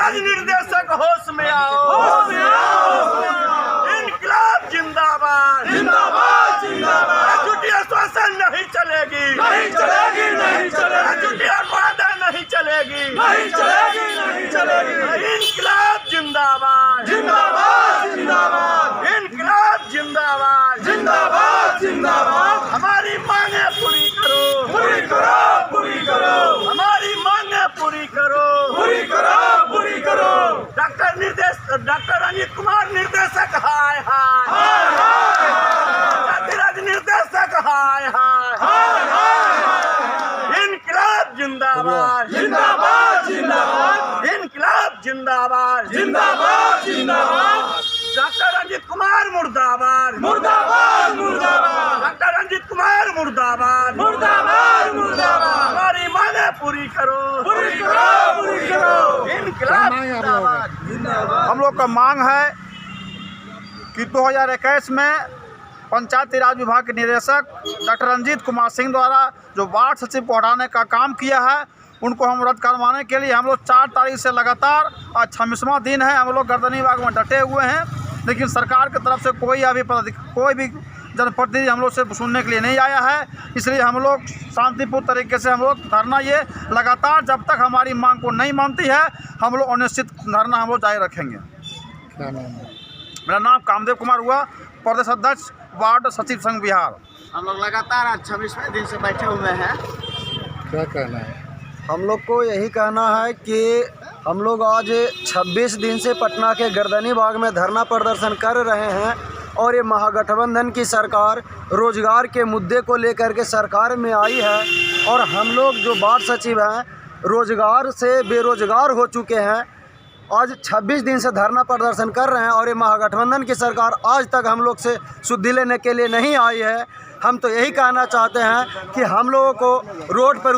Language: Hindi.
राज निर्देशक होश में आओ, इनकलाब जिंदाबाद, जिंदाबाद जिंदाबाद। झूठी आश्वासन नहीं चलेगी, नहीं चलेगी, नहीं चलेगी, झूठी वादा नहीं चलेगी, नहीं चलेगी, नहीं चलेगी। इनकलाब जिंदाबाद, जिंदाबाद जिंदाबाद, इनकलाब जिंदाबाद, जिंदाबाद जिंदाबाद। हमारी मांगे पूरी करो, पूरी करो, पूरी करो, हमारी मांगे पूरी करो, पूरी करो, पूरी करो। डॉक्टर अनिल कुमार निर्देशक हाय हाय, हाय हाय, राज निर्देशक हाय हाय, हाय हाय। इनकलाब जिंदाबाद, जिंदाबाद जिंदाबाद, इनकलाब जिंदाबाद, जिंदाबाद जिंदाबाद। डॉक्टर रंजीत कुमार मुर्दाबाद, मुर्दाबाद मुर्दाबाद, डॉक्टर रंजीत कुमार मुर्दाबाद, मुर्दाबाद मुर्दाबाद। हमारी मांगे पूरी करो, पूरी करो, पूरी करो। इनकलाब जिंदाबाद। हम लोग का मांग है कि 2021 में पंचायती राज विभाग के निदेशक डॉक्टर रंजीत कुमार सिंह द्वारा जो वार्ड सचिव को हटाने का काम किया है, उनको हम रद्द करवाने के लिए हम लोग 4 तारीख से लगातार आज 26वां दिन है हम लोग गर्दनी बाग में डटे हुए हैं। लेकिन सरकार की तरफ से कोई भी जनप्रतिनिधि हम लोग से सुनने के लिए नहीं आया है। इसलिए हम लोग शांतिपूर्ण तरीके से हम लोग धरना ये लगातार जब तक हमारी मांग को नहीं मानती है हम लोग अनिश्चित धरना हम लोग जारी रखेंगे। क्या नाम है? मेरा नाम कामदेव कुमार हुआ, प्रदेश अध्यक्ष वार्ड सचिव संघ बिहार। हम लोग लगातार आज 26वें दिन से बैठे हुए हैं। क्या कहना है? हम लोग को यही कहना है कि हम लोग आज 26 दिन से पटना के गर्दनी बाग में धरना प्रदर्शन कर रहे हैं और ये महागठबंधन की सरकार रोजगार के मुद्दे को लेकर के सरकार में आई है और हम लोग जो वार्ड सचिव हैं रोजगार से बेरोजगार हो चुके हैं। आज 26 दिन से धरना प्रदर्शन कर रहे हैं और ये महागठबंधन की सरकार आज तक हम लोग से सुधि लेने के लिए नहीं आई है। हम तो यही कहना चाहते हैं कि हम लोगों को रोड पर